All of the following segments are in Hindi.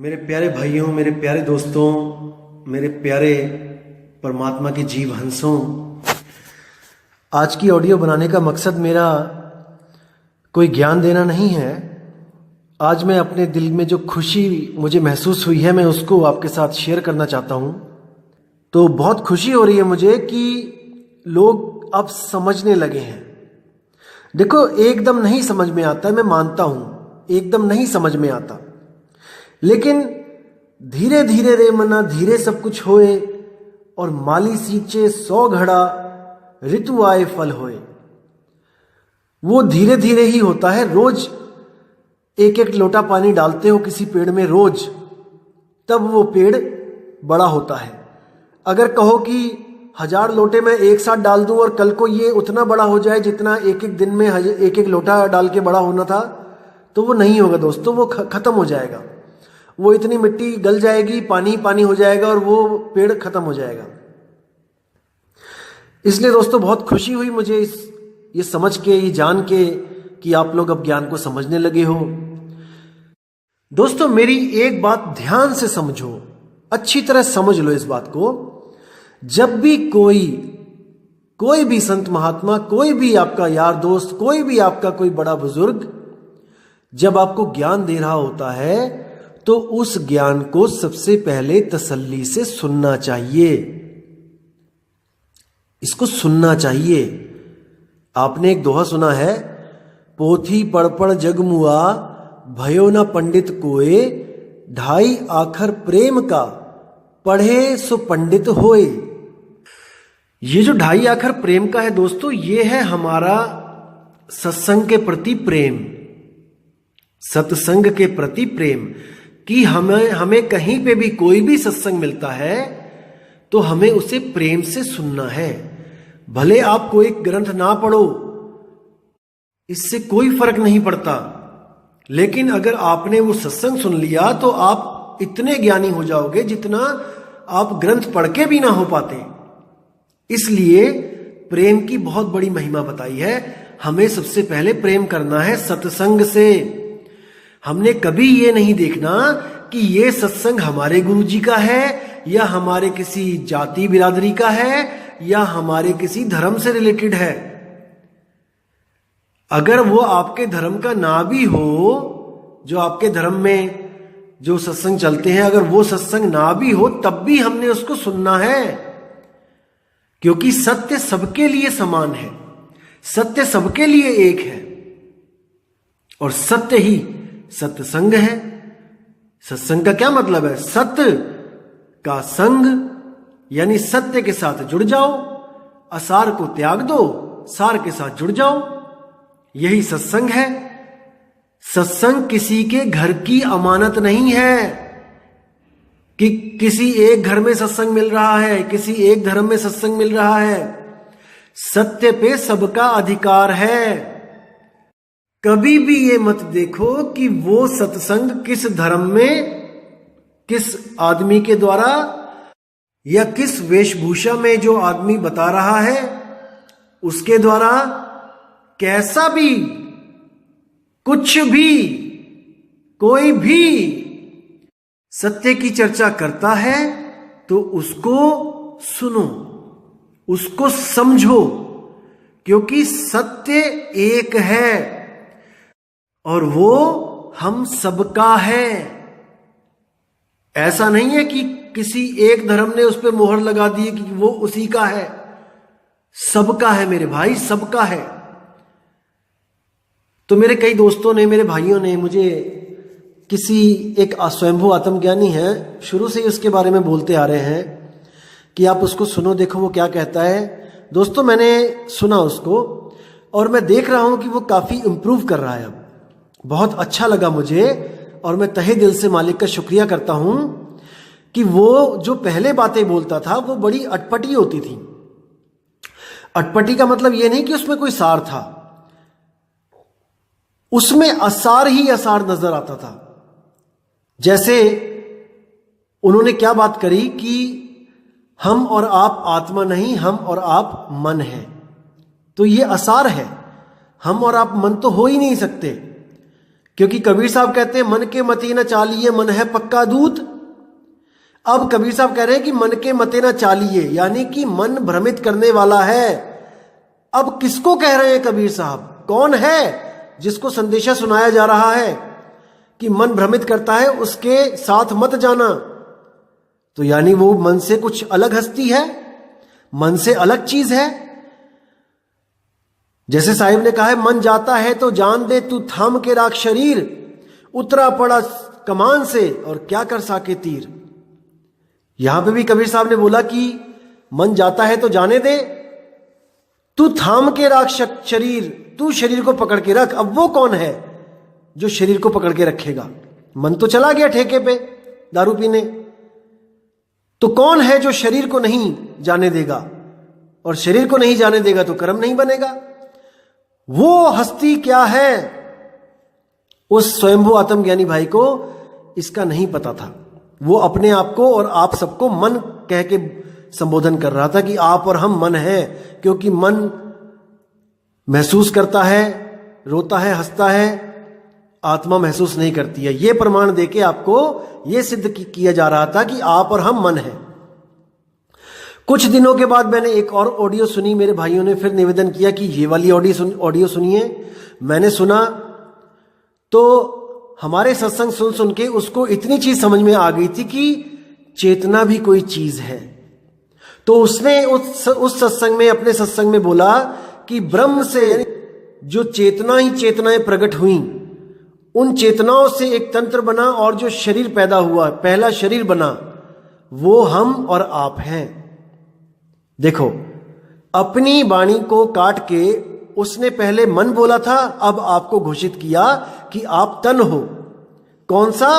मेरे प्यारे भाइयों, मेरे प्यारे दोस्तों, मेरे प्यारे परमात्मा के जीव हंसों, आज की ऑडियो बनाने का मकसद मेरा कोई ज्ञान देना नहीं है। आज मैं अपने दिल में जो खुशी मुझे महसूस हुई है मैं उसको आपके साथ शेयर करना चाहता हूँ। तो बहुत खुशी हो रही है मुझे कि लोग अब समझने लगे हैं। देखो, एकदम नहीं समझ में आता, मैं मानता हूँ एकदम नहीं समझ में आता, लेकिन धीरे धीरे रे मना धीरे सब कुछ होए, और माली सींचे 100 घड़ा ऋतु आए फल होए। वो धीरे धीरे ही होता है। रोज एक एक लोटा पानी डालते हो किसी पेड़ में रोज, तब वो पेड़ बड़ा होता है। अगर कहो कि 1000 लोटे में एक साथ डाल दूं और कल को ये उतना बड़ा हो जाए जितना एक एक दिन में एक एक लोटा डाल के बड़ा होना था, तो वो नहीं होगा दोस्तों, वो खत्म हो जाएगा। वो इतनी मिट्टी गल जाएगी, पानी पानी हो जाएगा और वो पेड़ खत्म हो जाएगा। इसलिए दोस्तों बहुत खुशी हुई मुझे ये समझ के, ये जान के कि आप लोग अब ज्ञान को समझने लगे हो। दोस्तों मेरी एक बात ध्यान से समझो, अच्छी तरह समझ लो इस बात को। जब भी कोई भी संत महात्मा, कोई भी आपका यार दोस्त, कोई भी आपका कोई बड़ा बुजुर्ग जब आपको ज्ञान दे रहा होता है तो उस ज्ञान को सबसे पहले तसल्ली से सुनना चाहिए। इसको सुनना चाहिए। आपने एक दोहा सुना है, पोथी पढ़ पढ़ जग मुआ, भयो न पंडित कोए, ढाई आखर प्रेम का, पढ़े सो पंडित होए। ये जो 2.5 आखर प्रेम का है दोस्तों, ये है हमारा सत्संग के प्रति प्रेम, सत्संग के प्रति प्रेम। कि हमें कहीं पे भी कोई भी सत्संग मिलता है तो हमें उसे प्रेम से सुनना है। भले आप कोई ग्रंथ ना पढ़ो, इससे कोई फर्क नहीं पड़ता, लेकिन अगर आपने वो सत्संग सुन लिया तो आप इतने ज्ञानी हो जाओगे जितना आप ग्रंथ पढ़ के भी ना हो पाते। इसलिए प्रेम की बहुत बड़ी महिमा बताई है। हमें सबसे पहले प्रेम करना है सत्संग से। हमने कभी ये नहीं देखना कि ये सत्संग हमारे गुरुजी का है या हमारे किसी जाति बिरादरी का है या हमारे किसी धर्म से रिलेटेड है। अगर वो आपके धर्म का ना भी हो, जो आपके धर्म में जो सत्संग चलते हैं, अगर वो सत्संग ना भी हो तब भी हमने उसको सुनना है, क्योंकि सत्य सबके लिए समान है, सत्य सबके लिए एक है, और सत्य ही सत्संग है। सत्संग का क्या मतलब है? सत्य का संग, यानी सत्य के साथ जुड़ जाओ, असार को त्याग दो, सार के साथ जुड़ जाओ, यही सत्संग है। सत्संग किसी के घर की अमानत नहीं है कि किसी एक घर में सत्संग मिल रहा है, किसी एक धर्म में सत्संग मिल रहा है। सत्य पे सबका अधिकार है। कभी भी ये मत देखो कि वो सत्संग किस धर्म में, किस आदमी के द्वारा या किस वेशभूषा में जो आदमी बता रहा है उसके द्वारा, कैसा भी, कुछ भी, कोई भी सत्य की चर्चा करता है तो उसको सुनो, उसको समझो, क्योंकि सत्य एक है और वो हम सबका है। ऐसा नहीं है कि किसी एक धर्म ने उस पर मोहर लगा दी कि वो उसी का है। सबका है मेरे भाई, सबका है। तो मेरे कई दोस्तों ने, मेरे भाइयों ने मुझे किसी एक स्वयंभू आत्मज्ञानी है, शुरू से ही उसके बारे में बोलते आ रहे हैं कि आप उसको सुनो, देखो वो क्या कहता है। दोस्तों मैंने सुना उसको और मैं देख रहा हूं कि वो काफी इंप्रूव कर रहा है। अब बहुत अच्छा लगा मुझे और मैं तहे दिल से मालिक का शुक्रिया करता हूं कि वो जो पहले बातें बोलता था वो बड़ी अटपटी होती थी। अटपटी का मतलब ये नहीं कि उसमें कोई सार था, उसमें असार ही असार नजर आता था। जैसे उन्होंने क्या बात करी कि हम और आप आत्मा नहीं, हम और आप मन है, तो ये असार है। हम और आप मन तो हो ही नहीं सकते, क्योंकि कबीर साहब कहते हैं मन के मते न चालिए, मन है पक्का दूत। अब कबीर साहब कह रहे हैं कि मन के मते न चालिए, यानी कि मन भ्रमित करने वाला है। अब किसको कह रहे हैं कबीर साहब? कौन है जिसको संदेशा सुनाया जा रहा है कि मन भ्रमित करता है, उसके साथ मत जाना? तो यानी वो मन से कुछ अलग हस्ती है, मन से अलग चीज है। जैसे साहिब ने कहा है, मन जाता है तो जान दे तू थाम के राख शरीर, उतरा पड़ा कमान से और क्या कर साके तीर। यहां पे भी कबीर साहब ने बोला कि मन जाता है तो जाने दे, तू थाम के राख शरीर, तू शरीर को पकड़ के रख। अब वो कौन है जो शरीर को पकड़ के रखेगा? मन तो चला गया ठेके पे दारू पीने, तो कौन है जो शरीर को नहीं जाने देगा? और शरीर को नहीं जाने देगा तो कर्म नहीं बनेगा। वो हस्ती क्या है? उस स्वयंभू आत्मज्ञानी भाई को इसका नहीं पता था। वो अपने आप को और आप सबको मन कह के संबोधन कर रहा था कि आप और हम मन हैं, क्योंकि मन महसूस करता है, रोता है, हंसता है, आत्मा महसूस नहीं करती है। यह प्रमाण देके आपको यह सिद्ध किया जा रहा था कि आप और हम मन हैं। कुछ दिनों के बाद मैंने एक और ऑडियो सुनी, मेरे भाइयों ने फिर निवेदन किया कि ये वाली ऑडियो सुनिए। मैंने सुना तो हमारे सत्संग सुन सुन के उसको इतनी चीज समझ में आ गई थी कि चेतना भी कोई चीज है। तो उसने उस सत्संग में, अपने सत्संग में बोला कि ब्रह्म से जो चेतना ही चेतनाएं प्रकट हुई, उन चेतनाओं से एक तंत्र बना और जो शरीर पैदा हुआ, पहला शरीर बना, वो हम और आप हैं। देखो, अपनी वाणी को काट के उसने पहले मन बोला था, अब आपको घोषित किया कि आप तन हो। कौन सा?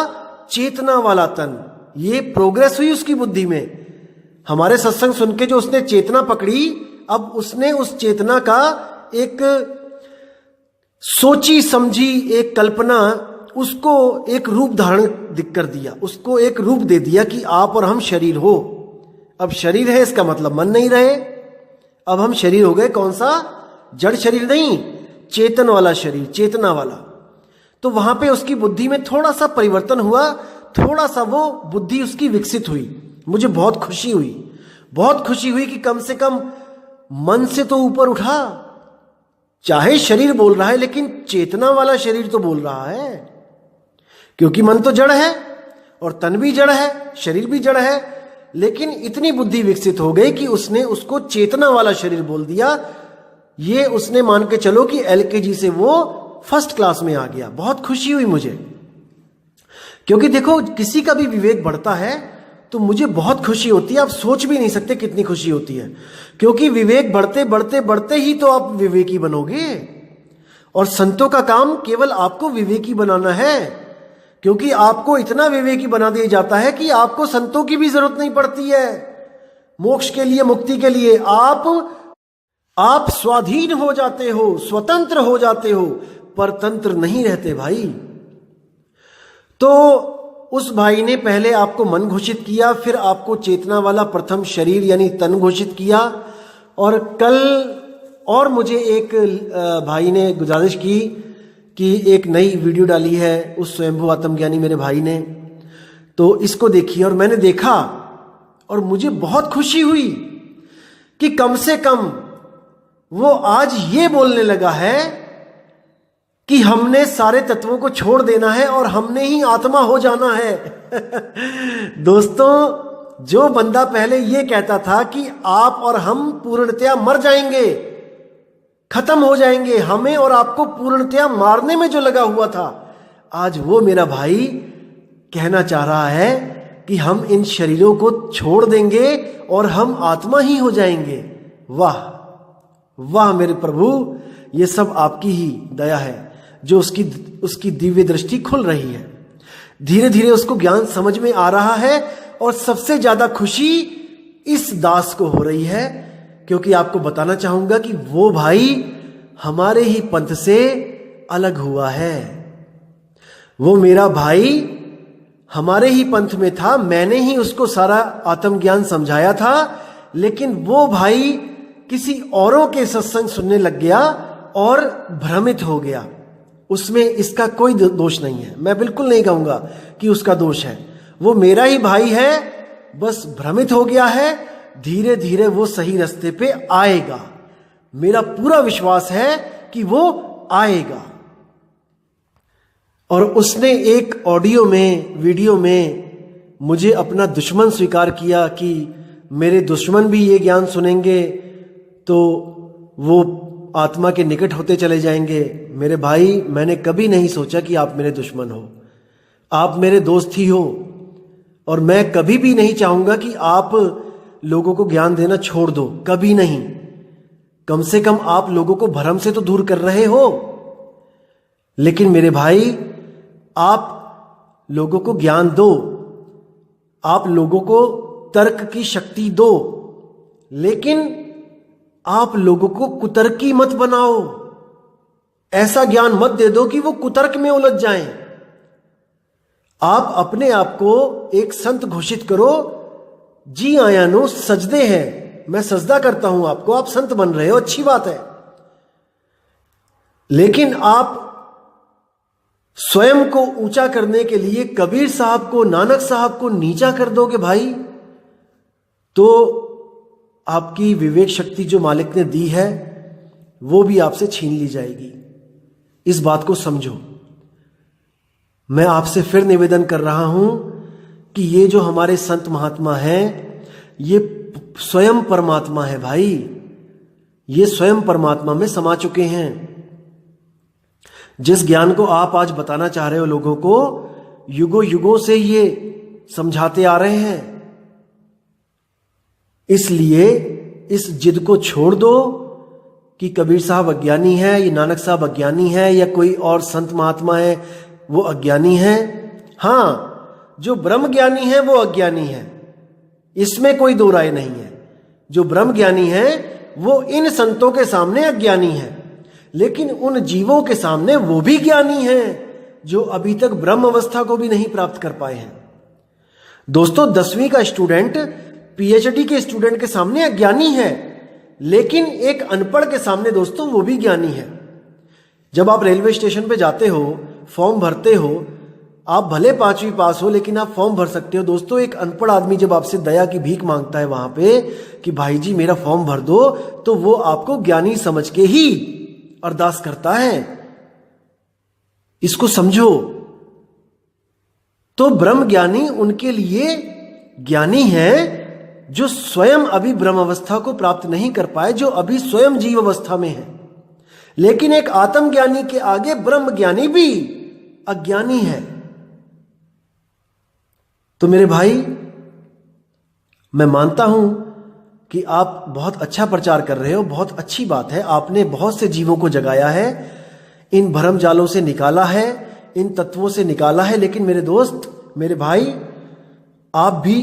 चेतना वाला तन। ये प्रोग्रेस हुई उसकी बुद्धि में। हमारे सत्संग सुन के जो उसने चेतना पकड़ी, अब उसने उस चेतना का एक सोची समझी एक कल्पना, उसको एक रूप धारण कर दिया, उसको एक रूप दे दिया कि आप और हम शरीर हो। अब शरीर है, इसका मतलब मन नहीं रहे। अब हम शरीर हो गए। कौन सा? जड़ शरीर नहीं, चेतन वाला शरीर, चेतना वाला। तो वहां पे उसकी बुद्धि में थोड़ा सा परिवर्तन हुआ, थोड़ा सा वो बुद्धि उसकी विकसित हुई। मुझे बहुत खुशी हुई, बहुत खुशी हुई कि कम से कम मन से तो ऊपर उठा। चाहे शरीर बोल रहा है, लेकिन चेतना वाला शरीर तो बोल रहा है, क्योंकि मन तो जड़ है और तन भी जड़ है, शरीर भी जड़ है। लेकिन इतनी बुद्धि विकसित हो गई कि उसने उसको चेतना वाला शरीर बोल दिया। ये उसने मान के चलो कि एलकेजी से वो फर्स्ट क्लास में आ गया। बहुत खुशी हुई मुझे, क्योंकि देखो, किसी का भी विवेक बढ़ता है तो मुझे बहुत खुशी होती है। आप सोच भी नहीं सकते कितनी खुशी होती है, क्योंकि विवेक बढ़ते बढ़ते बढ़ते ही तो आप विवेकी बनोगे। और संतों का काम केवल आपको विवेकी बनाना है, क्योंकि आपको इतना विवेकी बना दिया जाता है कि आपको संतों की भी जरूरत नहीं पड़ती है मोक्ष के लिए, मुक्ति के लिए। आप स्वाधीन हो जाते हो, स्वतंत्र हो जाते हो, परतंत्र नहीं रहते भाई। तो उस भाई ने पहले आपको मन घोषित किया, फिर आपको चेतना वाला प्रथम शरीर यानी तन घोषित किया। और कल और मुझे एक भाई ने गुजारिश की कि एक नई वीडियो डाली है उस स्वयंभू आत्मज्ञानी मेरे भाई ने, तो इसको देखिए। और मैंने देखा और मुझे बहुत खुशी हुई कि कम से कम वो आज ये बोलने लगा है कि हमने सारे तत्वों को छोड़ देना है और हमने ही आत्मा हो जाना है। दोस्तों, जो बंदा पहले ये कहता था कि आप और हम पूर्णतया मर जाएंगे, खत्म हो जाएंगे, हमें और आपको पूर्णतया मारने में जो लगा हुआ था, आज वो मेरा भाई कहना चाह रहा है कि हम इन शरीरों को छोड़ देंगे और हम आत्मा ही हो जाएंगे। वाह वाह मेरे प्रभु, ये सब आपकी ही दया है जो उसकी दिव्य दृष्टि खुल रही है। धीरे धीरे उसको ज्ञान समझ में आ रहा है। और सबसे ज्यादा खुशी इस दास को हो रही है, क्योंकि आपको बताना चाहूंगा कि वो भाई हमारे ही पंथ से अलग हुआ है। वो मेरा भाई हमारे ही पंथ में था, मैंने ही उसको सारा आत्मज्ञान समझाया था, लेकिन वो भाई किसी औरों के सत्संग सुनने लग गया और भ्रमित हो गया। उसमें इसका कोई दोष नहीं है। मैं बिल्कुल नहीं कहूंगा कि उसका दोष है। वो मेरा ही भाई है, बस भ्रमित हो गया है। धीरे धीरे वो सही रास्ते पे आएगा। मेरा पूरा विश्वास है कि वो आएगा। और उसने एक ऑडियो में, वीडियो में मुझे अपना दुश्मन स्वीकार किया कि मेरे दुश्मन भी ये ज्ञान सुनेंगे तो वो आत्मा के निकट होते चले जाएंगे। मेरे भाई, मैंने कभी नहीं सोचा कि आप मेरे दुश्मन हो। आप मेरे दोस्त ही हो। और मैं कभी भी नहीं चाहूंगा कि आप लोगों को ज्ञान देना छोड़ दो, कभी नहीं। कम से कम आप लोगों को भ्रम से तो दूर कर रहे हो। लेकिन मेरे भाई, आप लोगों को ज्ञान दो, आप लोगों को तर्क की शक्ति दो, लेकिन आप लोगों को कुतर्की मत बनाओ। ऐसा ज्ञान मत दे दो कि वो कुतर्क में उलझ जाएं। आप अपने आप को एक संत घोषित करो। जी आयानो सजदे हैं, मैं सजदा करता हूं आपको, आप संत बन रहे हो, अच्छी बात है। लेकिन आप स्वयं को ऊंचा करने के लिए कबीर साहब को, नानक साहब को नीचा कर दोगे भाई, तो आपकी विवेक शक्ति जो मालिक ने दी है वो भी आपसे छीन ली जाएगी। इस बात को समझो। मैं आपसे फिर निवेदन कर रहा हूं कि ये जो हमारे संत महात्मा हैं, ये स्वयं परमात्मा है भाई। ये स्वयं परमात्मा में समा चुके हैं। जिस ज्ञान को आप आज बताना चाह रहे हो लोगों को, युगों युगों से ये समझाते आ रहे हैं। इसलिए इस जिद को छोड़ दो कि कबीर साहब अज्ञानी है, ये नानक साहब अज्ञानी है, या कोई और संत महात्मा है वो अज्ञानी है। हां, जो ब्रह्म ज्ञानी है वो अज्ञानी है, इसमें कोई दो राय नहीं है। जो ब्रह्म ज्ञानी है वो इन संतों के सामने अज्ञानी है, लेकिन उन जीवों के सामने वो भी ज्ञानी है जो अभी तक ब्रह्म अवस्था को भी नहीं प्राप्त कर पाए हैं। दोस्तों, 10वीं का स्टूडेंट पीएचडी के स्टूडेंट के सामने अज्ञानी है, लेकिन एक अनपढ़ के सामने दोस्तों वो भी ज्ञानी है। जब आप रेलवे स्टेशन पे जाते हो, फॉर्म भरते हो, आप भले 5वीं पास हो लेकिन आप फॉर्म भर सकते हो। दोस्तों, एक अनपढ़ आदमी जब आपसे दया की भीख मांगता है वहां पे कि भाई जी मेरा फॉर्म भर दो, तो वो आपको ज्ञानी समझ के ही अरदास करता है। इसको समझो। तो ब्रह्म ज्ञानी उनके लिए ज्ञानी है जो स्वयं अभी ब्रह्म अवस्था को प्राप्त नहीं कर पाए, जो अभी स्वयं जीव अवस्था में है। लेकिन एक आत्मज्ञानी के आगे ब्रह्म ज्ञानी भी अज्ञानी है। तो मेरे भाई, मैं मानता हूं कि आप बहुत अच्छा प्रचार कर रहे हो, बहुत अच्छी बात है। आपने बहुत से जीवों को जगाया है, इन भरम जालों से निकाला है, इन तत्वों से निकाला है। लेकिन मेरे दोस्त, मेरे भाई, आप भी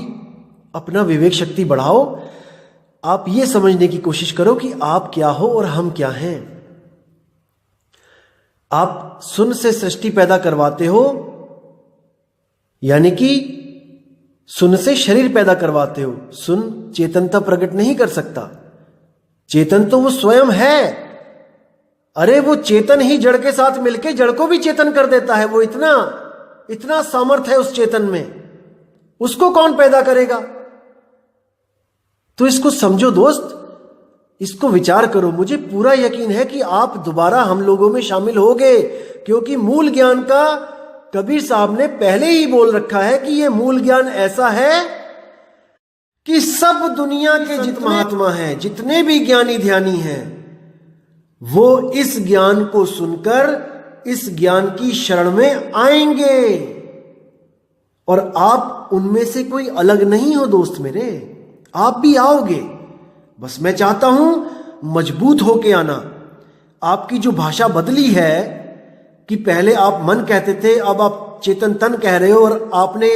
अपना विवेक शक्ति बढ़ाओ। आप ये समझने की कोशिश करो कि आप क्या हो और हम क्या हैं। आप सुन से सृष्टि पैदा करवाते हो, यानी कि सुन से शरीर पैदा करवाते हो। सुन चेतनता प्रकट नहीं कर सकता, चेतन तो वो स्वयं है। अरे वो चेतन ही जड़ के साथ मिलके जड़ को भी चेतन कर देता है। वो इतना सामर्थ्य है उस चेतन में, उसको कौन पैदा करेगा? तो इसको समझो दोस्त, इसको विचार करो। मुझे पूरा यकीन है कि आप दोबारा हम लोगों में शामिल होगे, क्योंकि मूल ज्ञान का कबीर साहब ने पहले ही बोल रखा है कि यह मूल ज्ञान ऐसा है कि सब दुनिया के जितने महात्मा हैं, जितने भी ज्ञानी ध्यानी हैं, वो इस ज्ञान को सुनकर इस ज्ञान की शरण में आएंगे। और आप उनमें से कोई अलग नहीं हो दोस्त मेरे, आप भी आओगे। बस मैं चाहता हूं मजबूत होके आना। आपकी जो भाषा बदली है कि पहले आप मन कहते थे, अब आप चेतन तन कह रहे हो, और आपने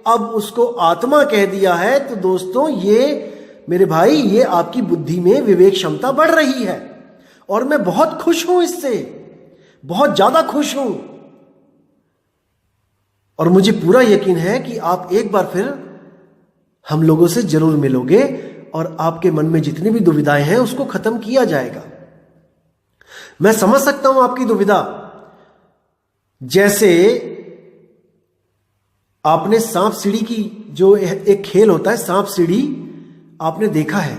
अब उसको आत्मा कह दिया है। तो दोस्तों, ये मेरे भाई, ये आपकी बुद्धि में विवेक क्षमता बढ़ रही है, और मैं बहुत खुश हूं इससे, बहुत ज्यादा खुश हूं। और मुझे पूरा यकीन है कि आप एक बार फिर हम लोगों से जरूर मिलोगे, और आपके मन में जितनी भी दुविधाएं हैं उसको खत्म किया जाएगा। मैं समझ सकता हूं आपकी दुविधा जैसे आपने सांप सीढ़ी की जो एक खेल होता है, सांप सीढ़ी आपने देखा है,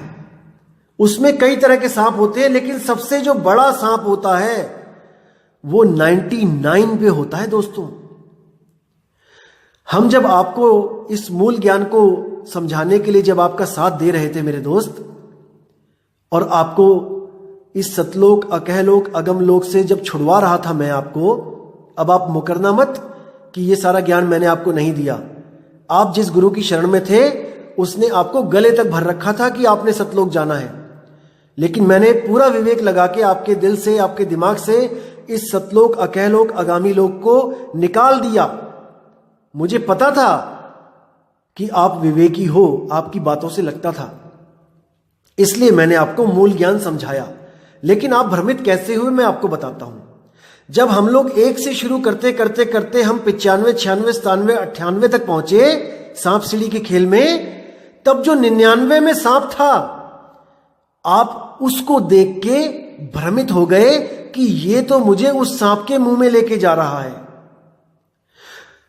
उसमें कई तरह के सांप होते हैं, लेकिन सबसे जो बड़ा सांप होता है वो 99 पे होता है। दोस्तों, हम जब आपको इस मूल ज्ञान को समझाने के लिए जब आपका साथ दे रहे थे मेरे दोस्त, और आपको इस सतलोक, अकहलोक, अगमलोक से जब छुड़वा रहा था मैं आपको, अब आप मुकरना मत कि ये सारा ज्ञान मैंने आपको नहीं दिया। आप जिस गुरु की शरण में थे उसने आपको गले तक भर रखा था कि आपने सतलोक जाना है, लेकिन मैंने पूरा विवेक लगा के आपके दिल से, आपके दिमाग से इस सतलोक, अकहलोक, आगामी लोक को निकाल दिया। मुझे पता था कि आप विवेकी हो, आपकी बातों से लगता था, इसलिए मैंने आपको मूल ज्ञान समझाया। लेकिन आप भ्रमित कैसे हुए मैं आपको बताता हूं। जब हम लोग एक से शुरू करते करते करते हम 95, 96, 97, 98 तक पहुंचे सांप सीढ़ी के खेल में, तब जो 99 में सांप था, आप उसको देख के भ्रमित हो गए कि ये तो मुझे उस सांप के मुंह में लेके जा रहा है।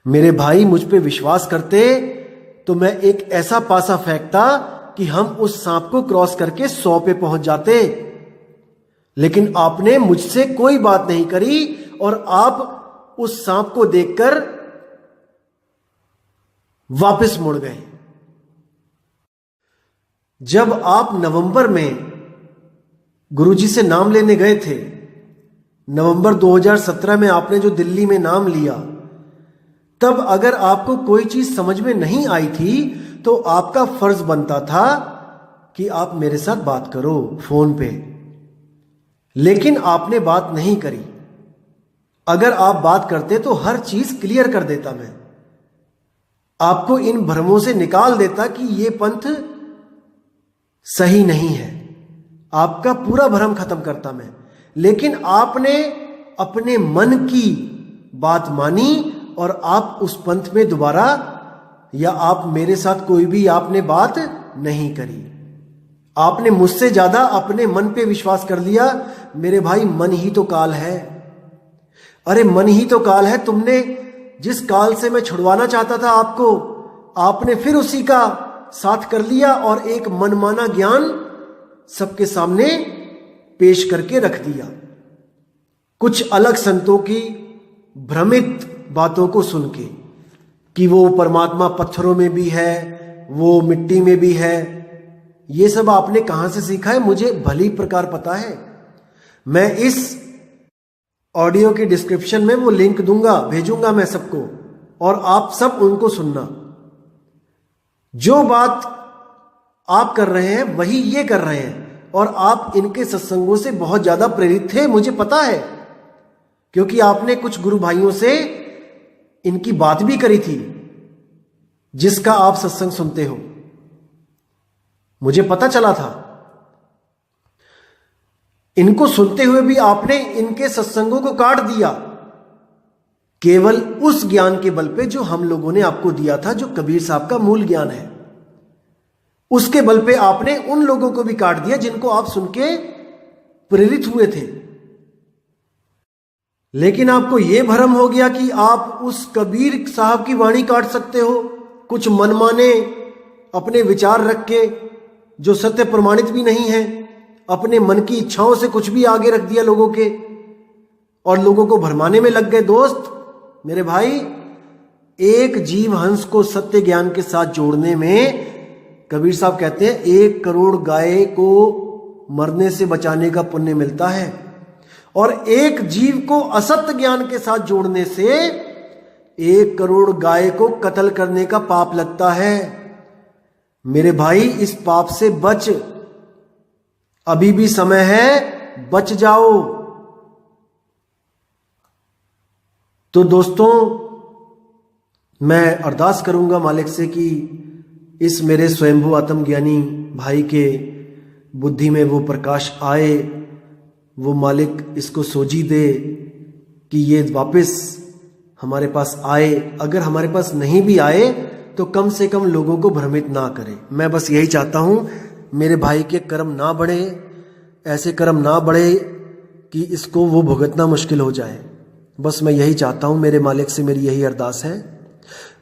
मेरे भाई, मुझ पे विश्वास करते तो मैं एक ऐसा पासा फेंकता कि हम उस सांप को क्रॉस करके 100 पे पहुंच जाते, लेकिन आपने मुझसे कोई बात नहीं करी और आप उस सांप को देखकर वापस मुड़ गए। जब आप नवंबर में गुरुजी से नाम लेने गए थे, नवंबर 2017 में आपने जो दिल्ली में नाम लिया, तब अगर आपको कोई चीज समझ में नहीं आई थी तो आपका फर्ज बनता था कि आप मेरे साथ बात करो फोन पे, लेकिन आपने बात नहीं करी। अगर आप बात करते तो हर चीज क्लियर कर देता मैं, आपको इन भ्रमों से निकाल देता कि ये पंथ सही नहीं है, आपका पूरा भ्रम खत्म करता मैं। लेकिन आपने अपने मन की बात मानी और आप उस पंथ में दोबारा, या आप मेरे साथ कोई भी आपने बात नहीं करी। आपने मुझसे ज्यादा अपने मन पे विश्वास कर लिया। मेरे भाई, मन ही तो काल है। अरे मन ही तो काल है। तुमने जिस काल से मैं छुड़वाना चाहता था आपको, आपने फिर उसी का साथ कर लिया और एक मनमाना ज्ञान सबके सामने पेश करके रख दिया। कुछ अलग संतों की भ्रमित बातों को सुन के कि वो परमात्मा पत्थरों में भी है, वो मिट्टी में भी है, ये सब आपने कहां से सीखा है मुझे भली प्रकार पता है। मैं इस ऑडियो के डिस्क्रिप्शन में वो लिंक दूंगा, भेजूंगा मैं सबको, और आप सब उनको सुनना। जो बात आप कर रहे हैं वही ये कर रहे हैं, और आप इनके सत्संगों से बहुत ज्यादा प्रेरित थे, मुझे पता है, क्योंकि आपने कुछ गुरु भाइयों से इनकी बात भी करी थी जिसका आप सत्संग सुनते हो, मुझे पता चला था। इनको सुनते हुए भी आपने इनके सत्संगों को काट दिया, केवल उस ज्ञान के बल पे जो हम लोगों ने आपको दिया था, जो कबीर साहब का मूल ज्ञान है। उसके बल पे आपने उन लोगों को भी काट दिया जिनको आप सुन के प्रेरित हुए थे। लेकिन आपको यह भ्रम हो गया कि आप उस कबीर साहब की वाणी काट सकते हो, कुछ मनमाने अपने विचार रख के जो सत्य प्रमाणित भी नहीं है, अपने मन की इच्छाओं से कुछ भी आगे रख दिया लोगों के, और लोगों को भरमाने में लग गए। दोस्त मेरे भाई, एक जीव हंस को सत्य ज्ञान के साथ जोड़ने में कबीर साहब कहते हैं 1 करोड़ गाय को मरने से बचाने का पुण्य मिलता है, और एक जीव को असत्य ज्ञान के साथ जोड़ने से 1 करोड़ गाय को कत्ल करने का पाप लगता है। मेरे भाई, इस पाप से बच, अभी भी समय है, बच जाओ। तो दोस्तों, मैं अरदास करूंगा मालिक से कि इस मेरे स्वयंभू आत्मज्ञानी भाई के बुद्धि में वो प्रकाश आए, वो मालिक इसको सोझी दे कि ये वापस हमारे पास आए। अगर हमारे पास नहीं भी आए तो कम से कम लोगों को भ्रमित ना करे। मैं बस यही चाहता हूं, मेरे भाई के कर्म ना बढ़े, ऐसे कर्म ना बढ़े कि इसको वो भुगतना मुश्किल हो जाए। बस मैं यही चाहता हूं, मेरे मालिक से मेरी यही अरदास है।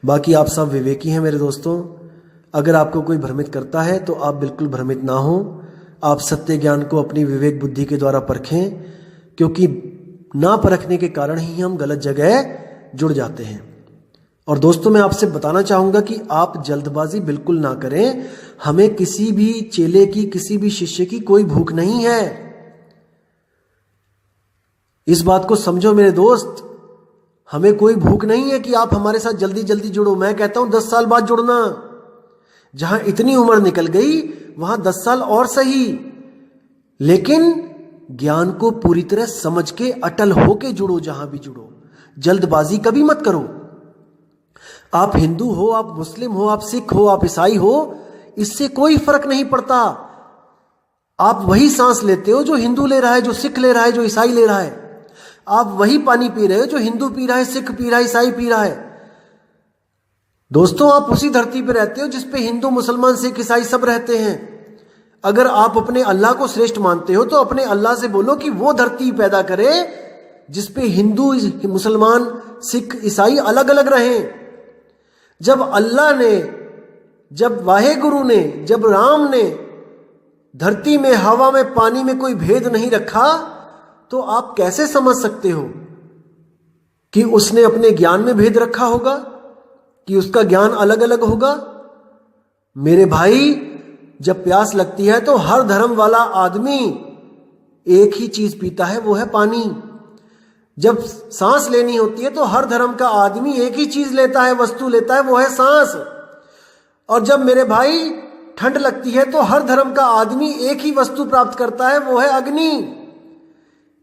बाकी आप सब विवेकी हैं मेरे दोस्तों। अगर आपको कोई भ्रमित करता है तो आप बिल्कुल भ्रमित ना हो। आप सत्य ज्ञान को अपनी विवेक बुद्धि के द्वारा परखें, क्योंकि ना परखने के कारण ही हम गलत जगह जुड़ जाते हैं। और दोस्तों, मैं आपसे बताना चाहूंगा कि आप जल्दबाजी बिल्कुल ना करें। हमें किसी भी चेले की, किसी भी शिष्य की कोई भूख नहीं है। इस बात को समझो मेरे दोस्त, हमें कोई भूख नहीं है कि आप हमारे साथ जल्दी जल्दी जुड़ो। मैं कहता हूं 10 साल बाद जुड़ना। जहां इतनी उम्र निकल गई वहां 10 साल और सही, लेकिन ज्ञान को पूरी तरह समझ के अटल होके जुड़ो। जहां भी जुड़ो, जल्दबाजी कभी मत करो। आप हिंदू हो, आप मुस्लिम हो, आप सिख हो, आप ईसाई हो, इससे कोई फर्क नहीं पड़ता। आप वही सांस लेते हो जो हिंदू ले रहा है, जो सिख ले रहा है, जो ईसाई ले रहा है। आप वही पानी पी रहे हो जो हिंदू पी रहा है, सिख पी रहा है, ईसाई पी रहा है। दोस्तों, आप उसी धरती पर रहते हो जिस पे हिंदू, मुसलमान, सिख, ईसाई सब रहते हैं। अगर आप अपने अल्लाह को श्रेष्ठ मानते हो तो अपने अल्लाह से बोलो कि वो धरती पैदा करे जिस पे हिंदू, मुसलमान, सिख, ईसाई अलग अलग रहें। जब अल्लाह ने, जब वाहेगुरु ने, जब राम ने धरती में, हवा में, पानी में कोई भेद नहीं रखा, तो आप कैसे समझ सकते हो कि उसने अपने ज्ञान में भेद रखा होगा, कि उसका ज्ञान अलग अलग होगा? मेरे भाई, जब प्यास लगती है तो हर धर्म वाला आदमी एक ही चीज पीता है, वो है पानी। जब सांस लेनी होती है तो हर धर्म का आदमी एक ही चीज लेता है, वस्तु लेता है, वो है सांस। और जब मेरे भाई ठंड लगती है तो हर धर्म का आदमी एक ही वस्तु प्राप्त करता है, वो है अग्नि।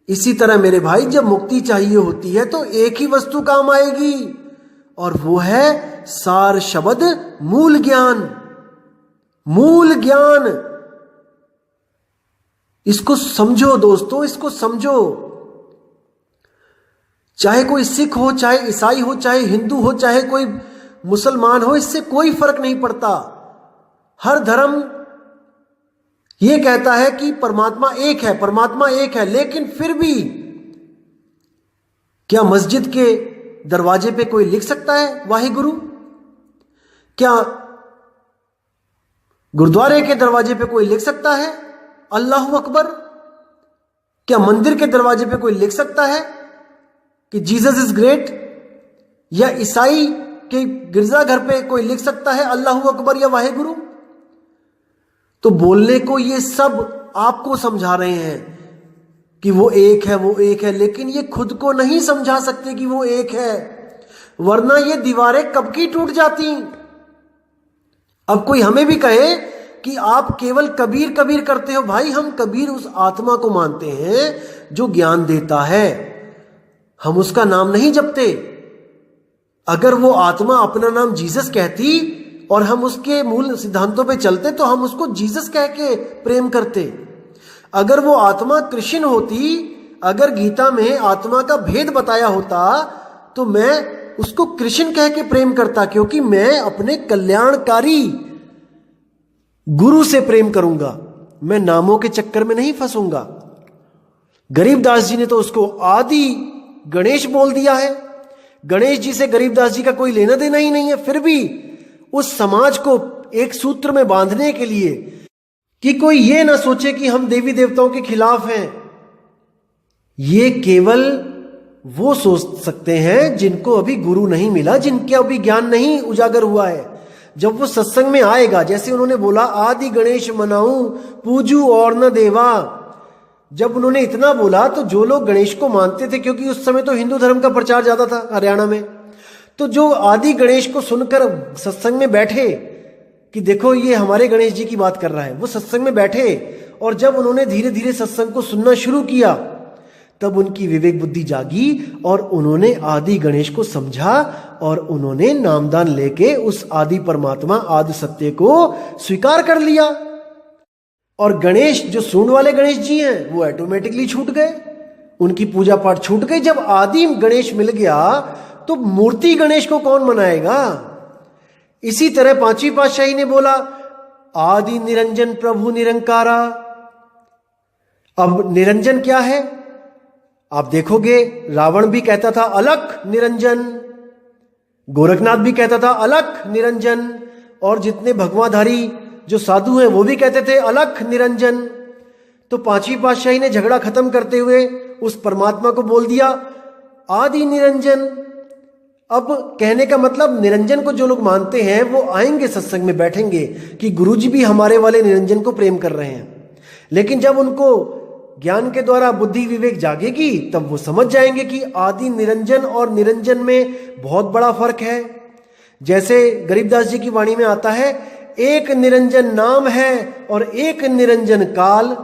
इसी तरह मेरे भाई, जब मुक्ति चाहिए होती है तो एक ही वस्तु काम आएगी, और वो है सार शब्द मूल ज्ञान। मूल ज्ञान, इसको समझो दोस्तों, इसको समझो। चाहे कोई सिख हो, चाहे ईसाई हो, चाहे हिंदू हो, चाहे कोई मुसलमान हो, इससे कोई फर्क नहीं पड़ता। हर धर्म यह कहता है कि परमात्मा एक है, परमात्मा एक है, लेकिन फिर भी क्या मस्जिद के दरवाजे पे कोई लिख सकता है वाहिगुरु? क्या गुरुद्वारे के दरवाजे पे कोई लिख सकता है अल्लाहू अकबर? क्या मंदिर के दरवाजे पे कोई लिख सकता है कि जीसस इज ग्रेट? या ईसाई के गिरजाघर पे कोई लिख सकता है अल्लाहू अकबर या वाहेगुरु? तो बोलने को ये सब आपको समझा रहे हैं कि वो एक है, वो एक है, लेकिन ये खुद को नहीं समझा सकते कि वो एक है, वरना ये दीवारें कब की टूट जाती। अब कोई हमें भी कहे कि आप केवल कबीर कबीर करते हो, भाई हम कबीर उस आत्मा को मानते हैं जो ज्ञान देता है, हम उसका नाम नहीं जपते। अगर वो आत्मा अपना नाम जीसस कहती और हम उसके मूल सिद्धांतों पे चलते तो हम उसको जीसस कह के प्रेम करते। अगर वो आत्मा कृष्ण होती, अगर गीता में आत्मा का भेद बताया होता तो मैं उसको कृष्ण कह के प्रेम करता, क्योंकि मैं अपने कल्याणकारी गुरु से प्रेम करूंगा, मैं नामों के चक्कर में नहीं फंसूंगा। गरीबदास जी ने तो उसको आदि गणेश बोल दिया है। गणेश जी से गरीबदास जी का कोई लेना देना ही नहीं है, फिर भी उस समाज को एक सूत्र में बांधने के लिए कि कोई ये ना सोचे कि हम देवी देवताओं के खिलाफ हैं, ये केवल वो सोच सकते हैं जिनको अभी गुरु नहीं मिला, जिनके अभी ज्ञान नहीं उजागर हुआ है। जब वो सत्संग में आएगा, जैसे उन्होंने बोला आदि गणेश मनाऊं पूजू और न देवा, जब उन्होंने इतना बोला तो जो लोग गणेश को मानते थे, क्योंकि उस समय तो हिंदू धर्म का प्रचार ज्यादा था हरियाणा में, तो जो आदि गणेश को सुनकर सत्संग में बैठे कि देखो ये हमारे गणेश जी की बात कर रहा है, वो सत्संग में बैठे और जब उन्होंने धीरे धीरे सत्संग को सुनना शुरू किया तब उनकी विवेक बुद्धि जागी और उन्होंने आदि गणेश को समझा और उन्होंने नामदान लेके उस आदि परमात्मा आदि सत्य को स्वीकार कर लिया। और गणेश, जो सूंड वाले गणेश जी हैं, वो ऑटोमेटिकली छूट गए, उनकी पूजा पाठ छूट गई। जब आदि गणेश मिल गया तो मूर्ति गणेश को कौन मनाएगा? इसी तरह पांचवी पातशाही ने बोला आदि निरंजन प्रभु निरंकारा। अब निरंजन क्या है? आप देखोगे रावण भी कहता था अलख निरंजन, गोरखनाथ भी कहता था अलख निरंजन, और जितने भगवाधारी जो साधु हैं वो भी कहते थे अलख निरंजन। तो पांचवी पातशाही ने झगड़ा खत्म करते हुए उस परमात्मा को बोल दिया आदि निरंजन। अब कहने का मतलब निरंजन को जो लोग मानते हैं वो आएंगे सत्संग में, बैठेंगे कि गुरुजी भी हमारे वाले निरंजन को प्रेम कर रहे हैं। लेकिन जब उनको ज्ञान के द्वारा बुद्धि विवेक जागेगी तब वो समझ जाएंगे कि आदि निरंजन और निरंजन में बहुत बड़ा फर्क है। जैसे गरीबदास जी की वाणी में आता है, एक निरंजन नाम है और एक निरंजन काल।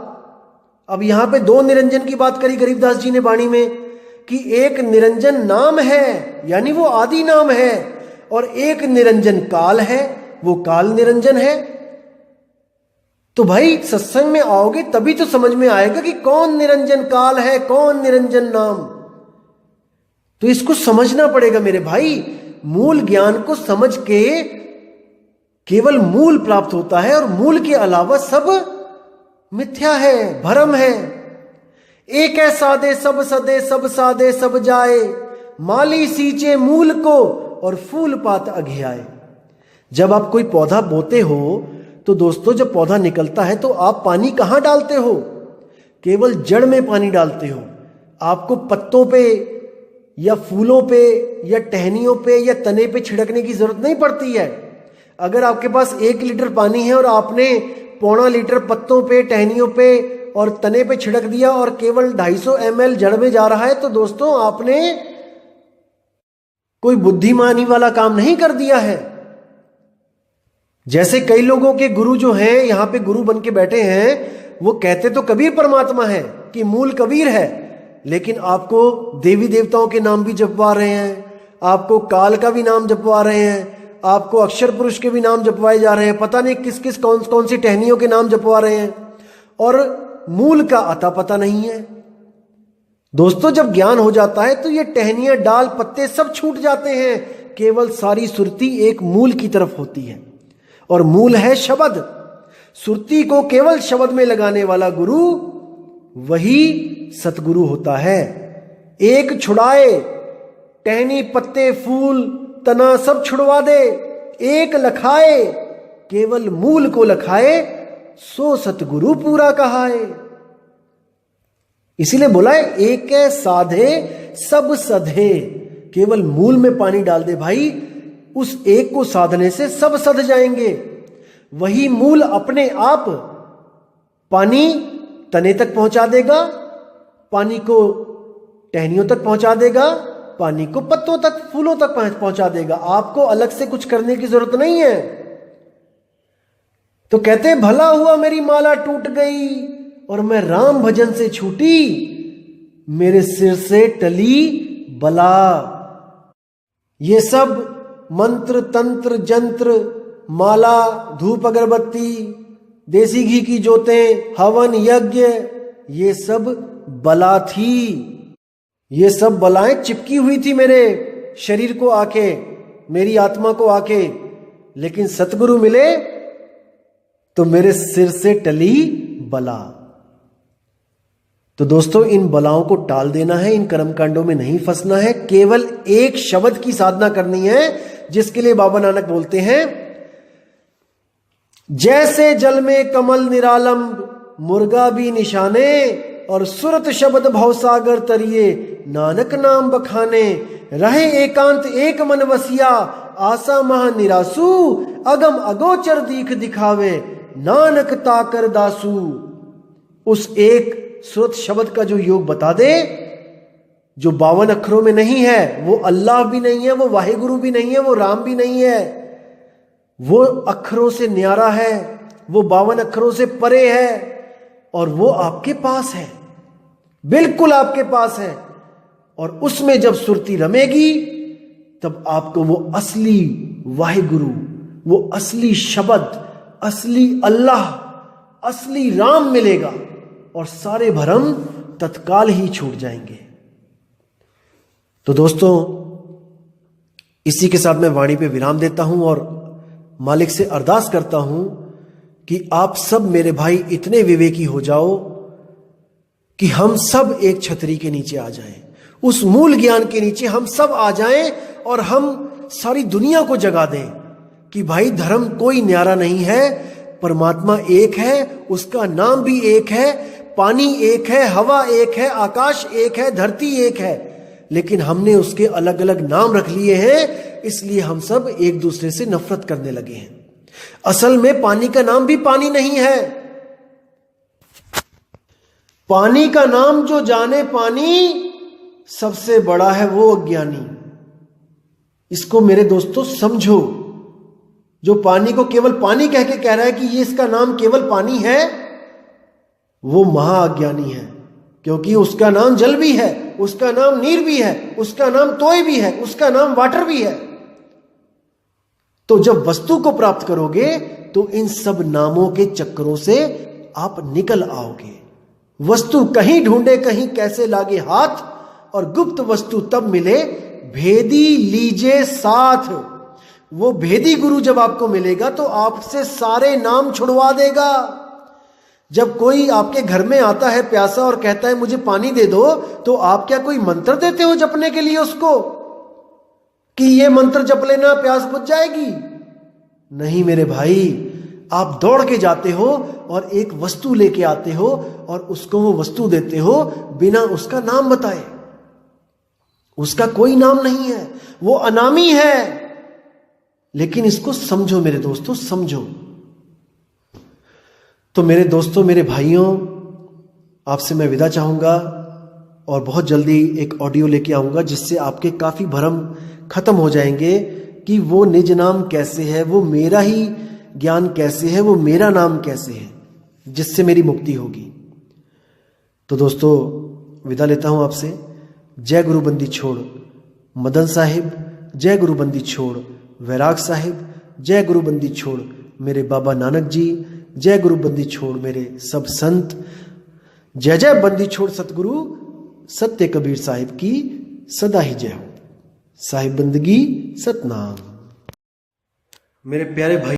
अब यहां पे दो निरंजन की बात करी गरीबदास जी ने वाणी में कि एक निरंजन नाम है यानी वो आदि नाम है, और एक निरंजन काल है वो काल निरंजन है। तो भाई सत्संग में आओगे तभी तो समझ में आएगा कि कौन निरंजन काल है, कौन निरंजन नाम। तो इसको समझना पड़ेगा मेरे भाई। मूल ज्ञान को समझ के केवल मूल प्राप्त होता है, और मूल के अलावा सब मिथ्या है, भ्रम है। एक है सादे सब सदे, सब सादे सब जाए, माली सींचे मूल को और फूल पात अघियाए। जब आप कोई पौधा बोते हो तो दोस्तों जब पौधा निकलता है तो आप पानी कहां डालते हो? केवल जड़ में पानी डालते हो। आपको पत्तों पे या फूलों पे या टहनियों पे या तने पे छिड़कने की जरूरत नहीं पड़ती है। अगर आपके पास 1 लीटर पानी है और आपने 1.25 लीटर पत्तों पे, टहनियों पे और तने पे छिड़क दिया और केवल 250 ml जड़ में जा रहा है, तो दोस्तों आपने कोई बुद्धिमानी वाला काम नहीं कर दिया है। जैसे कई लोगों के गुरु जो हैं, यहां पे गुरु बन के बैठे हैं, वो कहते तो कबीर परमात्मा है कि मूल कबीर है, लेकिन आपको देवी देवताओं के नाम भी जपवा रहे हैं, आपको काल का भी नाम जपवा रहे हैं, आपको अक्षर पुरुष के भी नाम जपवाए जा रहे हैं, पता नहीं किस किस कौन कौन सी टहनियों के नाम जपवा रहे हैं, और मूल का अता पता नहीं है। दोस्तों जब ज्ञान हो जाता है तो ये टहनियां, डाल, पत्ते सब छूट जाते हैं, केवल सारी सुरती एक मूल की तरफ होती है, और मूल है शब्द। सुरती को केवल शब्द में लगाने वाला गुरु वही सतगुरु होता है। एक छुड़ाए, टहनी, पत्ते, फूल, तना सब छुड़वा दे, एक लखाए, केवल मूल को लखाए, सो सतगुरु पूरा कहाए। इसीलिए बोला है एक साधे सब सधे। केवल मूल में पानी डाल दे भाई, उस एक को साधने से सब सध जाएंगे। वही मूल अपने आप पानी तने तक पहुंचा देगा, पानी को टहनियों तक पहुंचा देगा, पानी को पत्तों तक, फूलों तक पहुंचा देगा। आपको अलग से कुछ करने की जरूरत नहीं है। तो कहते हैं भला हुआ मेरी माला टूट गई और मैं राम भजन से छूटी, मेरे सिर से टली बला। ये सब मंत्र, तंत्र, जंत्र, माला, धूप, अगरबत्ती, देसी घी की जोतें, हवन, यज्ञ, ये सब बला थी। ये सब बलाएं चिपकी हुई थी मेरे शरीर को आके, मेरी आत्मा को आके। लेकिन सतगुरु मिले तो मेरे सिर से टली बला। तो दोस्तों इन बलाओं को टाल देना है, इन कर्मकांडों में नहीं फंसना है, केवल एक शब्द की साधना करनी है, जिसके लिए बाबा नानक बोलते हैं जैसे जल में कमल निरालंब, मुर्गा भी निशाने, और सुरत शब्द भवसागर तरिए, नानक नाम बखाने। रहे एकांत एक मन वसिया, आशा महा निरासु, अगम अगोचर दीख दिखावे, नानक ताकर दासू। उस एक सुरत शब्द का जो योग बता दे, जो 52 अक्षरों में नहीं है, वो अल्लाह भी नहीं है, वो वाहिगुरु भी नहीं है, वो राम भी नहीं है, वो अक्षरों से न्यारा है, वो 52 अक्षरों से परे है, और वो आपके पास है, बिल्कुल आपके पास है। और उसमें जब सुरती रमेगी तब आपको वो असली वाहिगुरु, वो असली शब्द, असली अल्लाह, असली राम मिलेगा, और सारे भरम तत्काल ही छूट जाएंगे। तो दोस्तों इसी के साथ मैं वाणी पे विराम देता हूं और मालिक से अरदास करता हूं कि आप सब मेरे भाई इतने विवेकी हो जाओ कि हम सब एक छतरी के नीचे आ जाएं, उस मूल ज्ञान के नीचे हम सब आ जाएं और हम सारी दुनिया को जगा दें कि भाई धर्म कोई न्यारा नहीं है, परमात्मा एक है, उसका नाम भी एक है, पानी एक है, हवा एक है, आकाश एक है, धरती एक है, लेकिन हमने उसके अलग अलग नाम रख लिए हैं, इसलिए हम सब एक दूसरे से नफरत करने लगे हैं। असल में पानी का नाम भी पानी नहीं है। पानी का नाम जो जाने पानी सबसे बड़ा है वो अज्ञानी। इसको मेरे दोस्तों समझो। जो पानी को केवल पानी कह के कह रहा है कि ये इसका नाम केवल पानी है, वो महाअज्ञानी है, क्योंकि उसका नाम जल भी है, उसका नाम नीर भी है, उसका नाम तोय भी है, उसका नाम वाटर भी है। तो जब वस्तु को प्राप्त करोगे तो इन सब नामों के चक्करों से आप निकल आओगे। वस्तु कहीं ढूंढे कहीं कैसे लागे हाथ, और गुप्त वस्तु तब मिले भेदी लीजे साथ। वो भेदी गुरु जब आपको मिलेगा तो आपसे सारे नाम छुड़वा देगा। जब कोई आपके घर में आता है प्यासा और कहता है मुझे पानी दे दो, तो आप क्या कोई मंत्र देते हो जपने के लिए उसको कि ये मंत्र जप लेना प्यास बुझ जाएगी? नहीं मेरे भाई, आप दौड़ के जाते हो और एक वस्तु लेके आते हो और उसको वो वस्तु देते हो बिना उसका नाम बताए। उसका कोई नाम नहीं है, वो अनामी है। लेकिन इसको समझो मेरे दोस्तों, समझो। तो मेरे दोस्तों, मेरे भाइयों, आपसे मैं विदा चाहूंगा और बहुत जल्दी एक ऑडियो लेके आऊंगा जिससे आपके काफी भ्रम खत्म हो जाएंगे कि वो निज नाम कैसे है, वो मेरा ही ज्ञान कैसे है, वो मेरा नाम कैसे है, जिससे मेरी मुक्ति होगी। तो दोस्तों, विदा लेता हूं आपसे। जय गुरु बंदी छोड़ मदन साहिब, जय गुरु बंदी छोड़ वैराग साहिब, जय गुरु बंदी छोड़ मेरे बाबा नानक जी, जय गुरु बंदी छोड़ मेरे सब संत, जय जय बंदी छोड़ सतगुरु सत्य कबीर साहिब की सदा ही जय हो। साहिब बंदगी सतनाम। मेरे प्यारे भाई